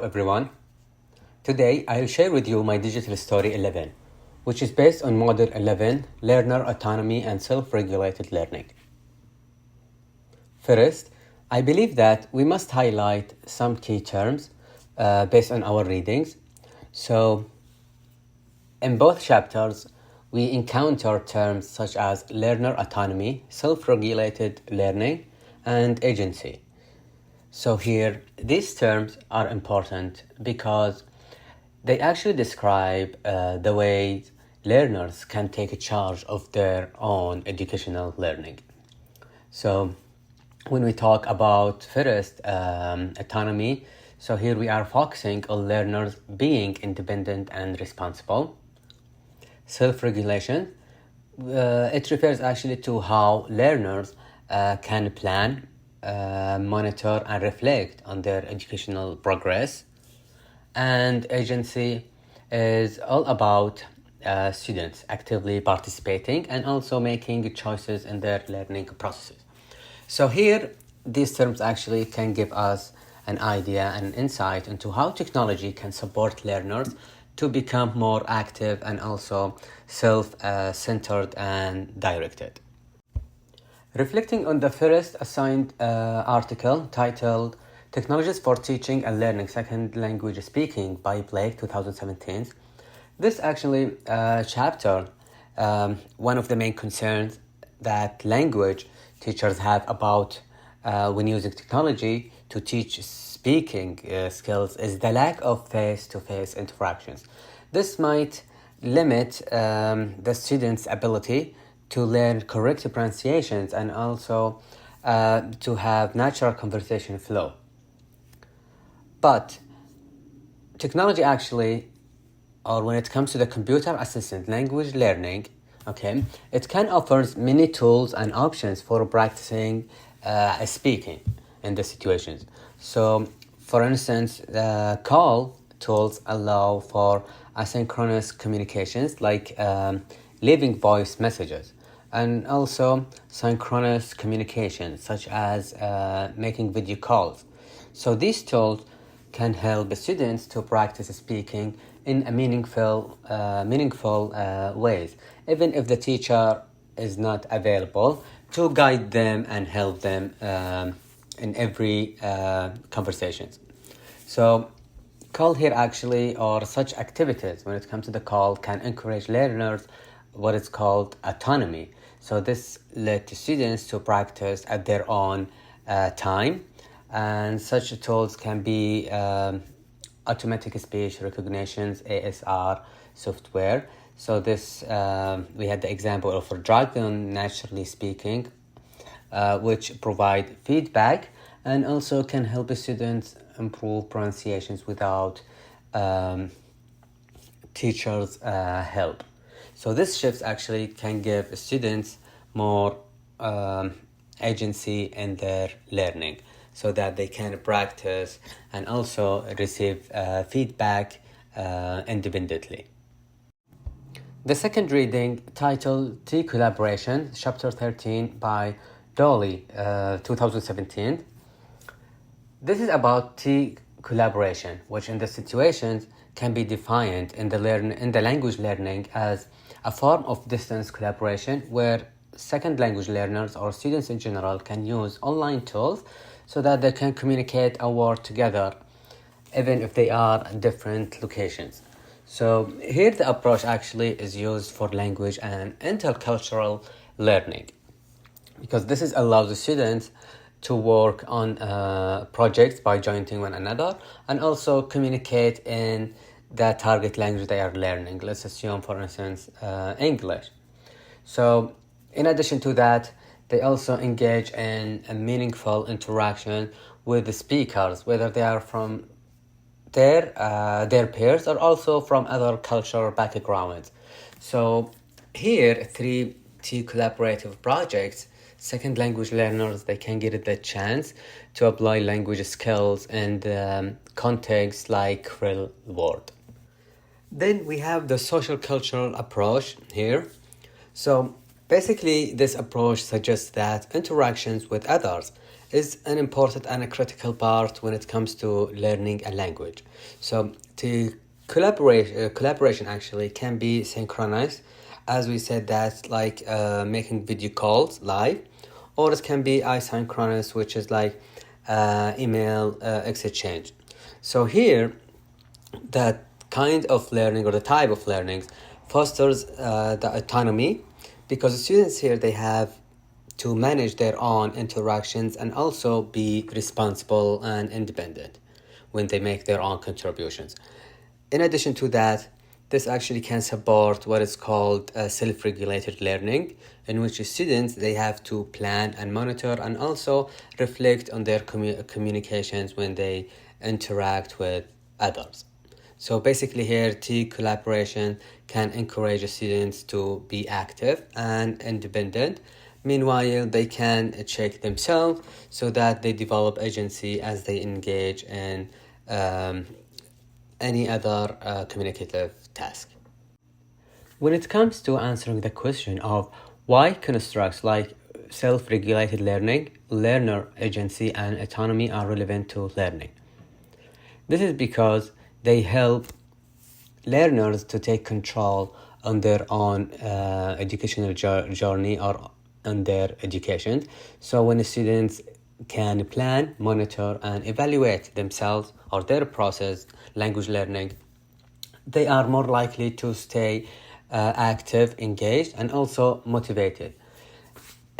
everyone. Today I'll share with you my digital story 11, which is based on Model 11, Learner Autonomy and Self-Regulated Learning. First, I believe that we must highlight some key terms based on our readings. So, in both chapters, we encounter terms such as learner autonomy, self-regulated learning, and agency. So here, these terms are important because they actually describe the way learners can take charge of their own educational learning. So when we talk about first autonomy, so here we are focusing on learners being independent and responsible. Self-regulation, it refers actually to how learners can plan, monitor and reflect on their educational progress. And agency is all about students actively participating and also making choices in their learning processes. So here, these terms actually can give us an idea and insight into how technology can support learners to become more active and also self-centered and directed. Reflecting on the first assigned article titled Technologies for Teaching and Learning Second Language Speaking by Blake 2017, this actually chapter, one of the main concerns that language teachers have about when using technology to teach speaking skills is the lack of face-to-face interactions. This might limit the student's ability to learn correct pronunciations and also to have natural conversation flow. But technology actually, or when it comes to the computer assisted language learning, it can offer many tools and options for practicing speaking in the situations. So, for instance, call tools allow for asynchronous communications like leaving voice messages, and also synchronous communications such as making video calls. So these tools can help the students to practice speaking in a meaningful ways, even if the teacher is not available to guide them and help them in every conversations. So call here actually, or such activities when it comes to the call, can encourage learners what is called autonomy. So this led to students to practice at their own time, and such tools can be automatic speech recognitions, ASR software. So this, we had the example of Dragon Naturally Speaking, which provide feedback and also can help the students improve pronunciations without teachers' help. So this shifts actually can give students more agency in their learning, so that they can practice and also receive feedback independently. The second reading, titled Tea Collaboration, Chapter 13 by Dolly, 2017. This is about tea collaboration, which in the situations can be defined in the language learning as a form of distance collaboration where second language learners or students in general can use online tools so that they can communicate and work together even if they are in different locations. So here the approach actually is used for language and intercultural learning, because this allows the students to work on projects by joining one another and also communicate in the target language they are learning. Let's assume, for instance, English. So in addition to that, they also engage in a meaningful interaction with the speakers, whether they are from their peers or also from other cultural backgrounds. So here, 3 collaborative projects, second language learners, they can get the chance to apply language skills in contexts like real world. Then we have the social cultural approach here. So basically, this approach suggests that interactions with others is an important and a critical part when it comes to learning a language. So the collaboration actually can be synchronized, as we said, that's like making video calls live, or it can be asynchronous, which is like email exchange. So here, that kind of learning or the type of learning fosters the autonomy, because the students here, they have to manage their own interactions and also be responsible and independent when they make their own contributions. In addition to that, this actually can support what is called self-regulated learning, in which students, they have to plan and monitor and also reflect on their communications when they interact with others. So basically here, team collaboration can encourage students to be active and independent. Meanwhile, they can check themselves so that they develop agency as they engage in any other communicative task. When it comes to answering the question of why constructs like self-regulated learning, learner agency, and autonomy are relevant to learning, this is because they help learners to take control on their own educational journey or on their education. So when students can plan, monitor, and evaluate themselves or their process, language learning, they are more likely to stay active, engaged, and also motivated.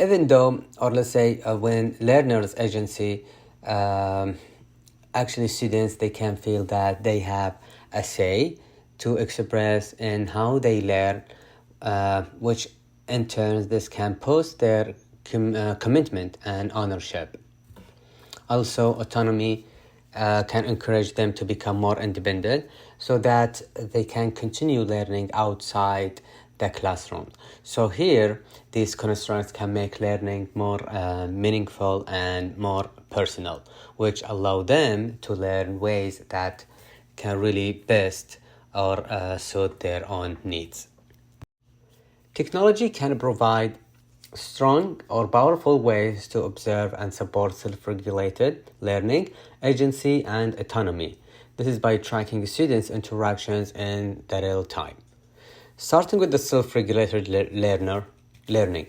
Even though, or let's say, when learners agency, actually students, they can feel that they have a say to express in how they learn, which in turn this can boost their commitment and ownership. Also, autonomy can encourage them to become more independent so that they can continue learning outside the classroom. So here, these constructs can make learning more meaningful and more personal, which allow them to learn ways that can really best or suit their own needs. Technology can provide strong or powerful ways to observe and support self-regulated learning, agency, and autonomy. This is by tracking students' interactions in the real time. Starting with the self-regulated learning.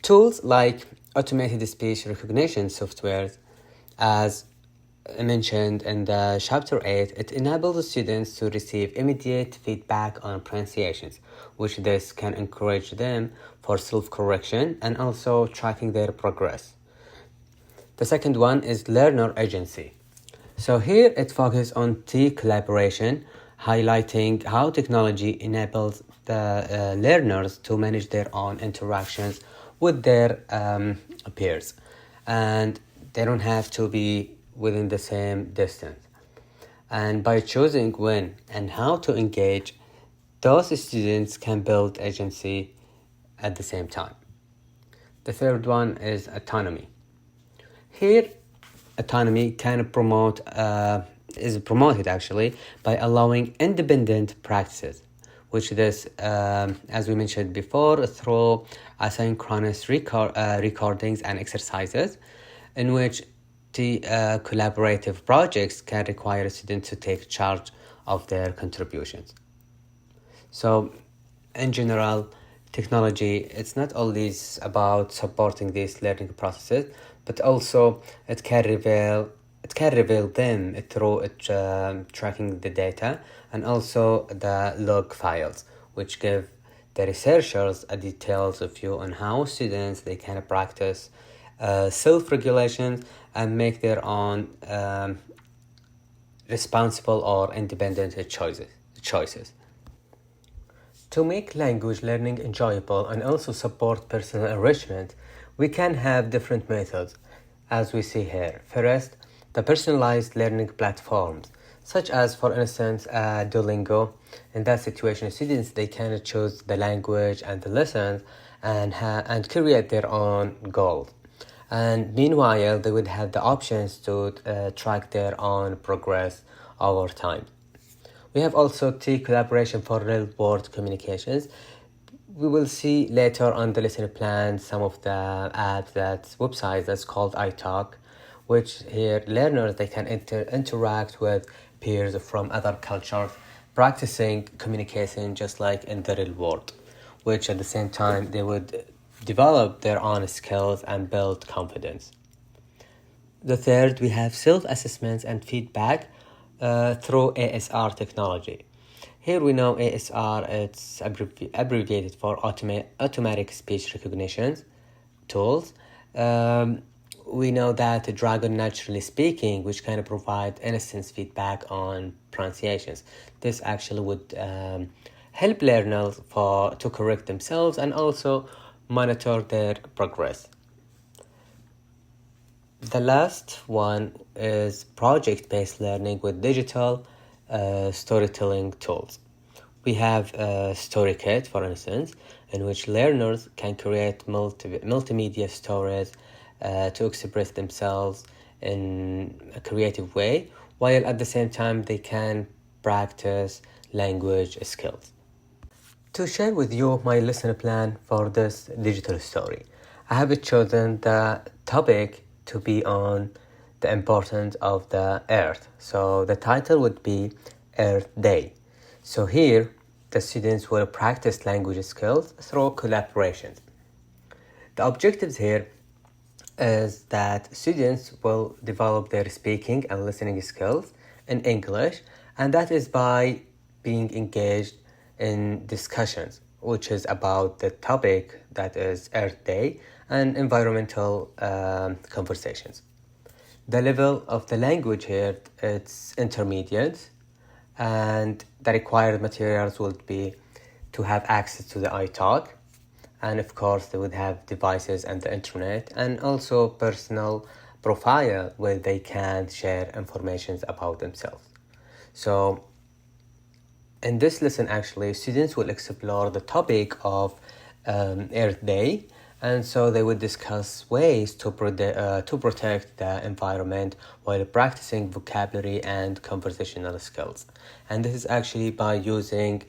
Tools like automated speech recognition software, as mentioned in the chapter 8, it enables the students to receive immediate feedback on pronunciations, which this can encourage them for self-correction and also tracking their progress. The second one is learner agency. So here it focuses on team collaboration, highlighting how technology enables the learners to manage their own interactions with their peers, and they don't have to be within the same distance. And by choosing when and how to engage, those students can build agency at the same time. The third one is autonomy. Here, autonomy can is promoted actually by allowing independent practices, which this, as we mentioned before, through asynchronous recordings and exercises, in which the collaborative projects can require students to take charge of their contributions. So, in general, technology, it's not always about supporting these learning processes, but also it can reveal them through tracking the data and also the log files, which give the researchers a detailed view on how students, they can practice self-regulation and make their own responsible or independent choices. To make language learning enjoyable and also support personal enrichment, we can have different methods, as we see here. First, the personalized learning platforms, such as, for instance, Duolingo. In that situation, students, they can choose the language and the lessons and create their own goals. And meanwhile, they would have the options to track their own progress over time. We have also team collaboration for real-world communications. We will see later on the lesson plan some of the ads, that websites that's called iTalk, which here learners they can interact with peers from other cultures, practicing communication just like in the real world, which at the same time they would develop their own skills and build confidence. The third, we have self-assessments and feedback through ASR technology. Here we know ASR, it's abbreviated for automatic speech recognition tools. We know that Dragon Naturally Speaking, which can provide instant feedback on pronunciations. This actually would help learners to correct themselves and also monitor their progress. The last one is project-based learning with digital storytelling tools. We have StoryKit, for instance, in which learners can create multimedia stories to express themselves in a creative way, while at the same time they can practice language skills. To share with you my lesson plan for this digital story, I have chosen the topic to be on the importance of the Earth. So the title would be Earth Day. So here, the students will practice language skills through collaborations. The objectives here is that students will develop their speaking and listening skills in English, and that is by being engaged in discussions, which is about the topic that is Earth Day and environmental conversations. The level of the language here, it's intermediate, and the required materials would be to have access to the iTalk, and of course they would have devices and the internet, and also personal profile where they can share information about themselves. So in this lesson, actually, students will explore the topic of Earth Day, and so they would discuss ways to protect the environment while practicing vocabulary and conversational skills. And this is actually by using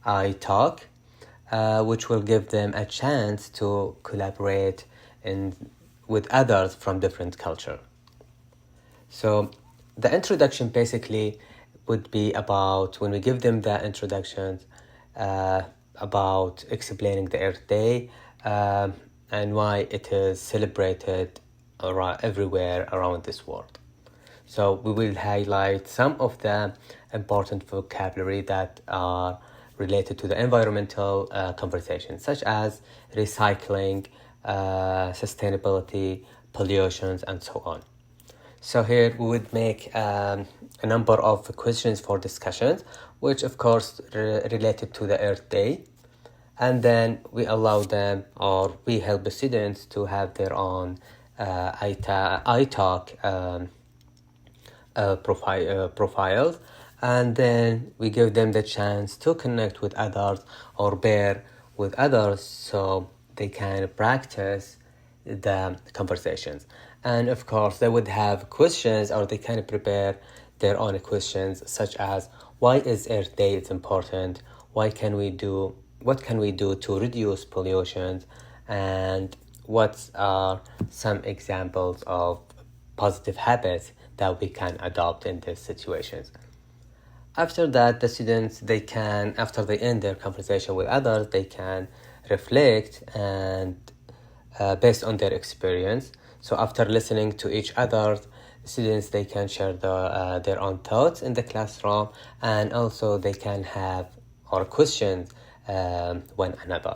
iTalk, which will give them a chance to collaborate with others from different culture. So the introduction basically would be about, when we give them the introductions, about explaining the Earth Day and why it is celebrated everywhere around this world. So we will highlight some of the important vocabulary that are related to the environmental conversations, such as recycling, sustainability, pollutions, and so on. So here we would make a number of questions for discussions, which of course related to the Earth Day. And then we allow them, or we help the students to have their own iTalk profiles. And then we give them the chance to connect with others or pair with others so they can practice the conversations. And of course, they would have questions, or they can prepare their own questions, such as why is Earth Day important? What can we do to reduce pollution? And what are some examples of positive habits that we can adopt in these situations? After that, the students, after they end their conversation with others, they can reflect and based on their experience. So after listening to each other, students, they can share their own thoughts in the classroom, and also they can have or question one another.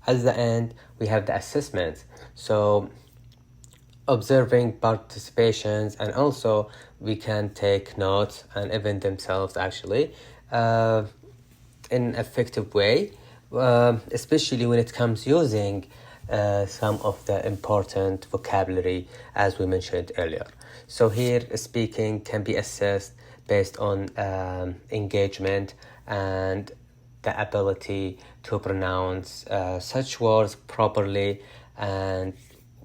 At the end, we have the assessments. So observing participations, and also we can take notes and even themselves actually in effective way, especially when it comes using some of the important vocabulary as we mentioned earlier. So here speaking can be assessed based on engagement and the ability to pronounce such words properly, and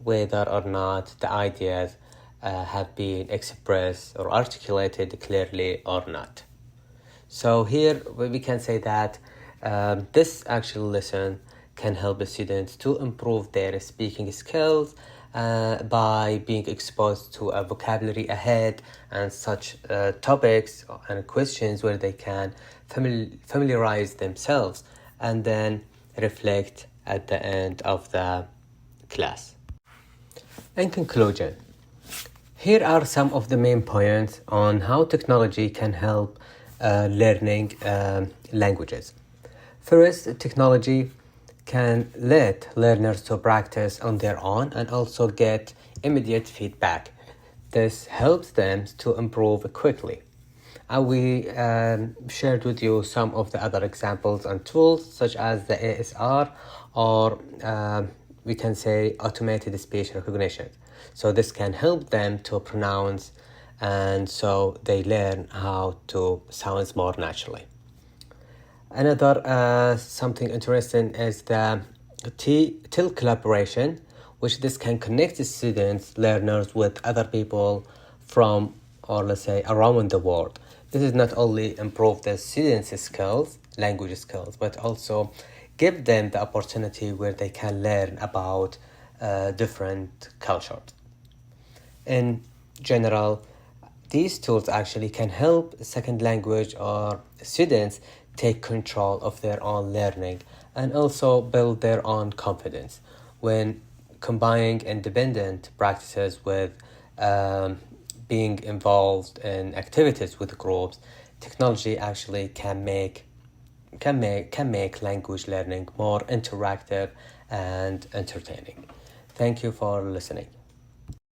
whether or not the ideas have been expressed or articulated clearly or not. So here we can say that this actual lesson can help the students to improve their speaking skills by being exposed to a vocabulary ahead and such topics and questions where they can familiarize themselves and then reflect at the end of the class. In conclusion, here are some of the main points on how technology can help learning languages. First, technology can let learners to practice on their own and also get immediate feedback. This helps them to improve quickly. And we shared with you some of the other examples and tools such as the ASR or we can say automated speech recognition. So this can help them to pronounce and so they learn how to sound more naturally. Another something interesting is the TIL collaboration, which this can connect the students, learners with other people from, or let's say, around the world. This is not only improve the students' skills, language skills, but also give them the opportunity where they can learn about different cultures. In general, these tools actually can help second language or students take control of their own learning and also build their own confidence. When combining independent practices with being involved in activities with groups, technology actually can make language learning more interactive and entertaining. Thank you for listening.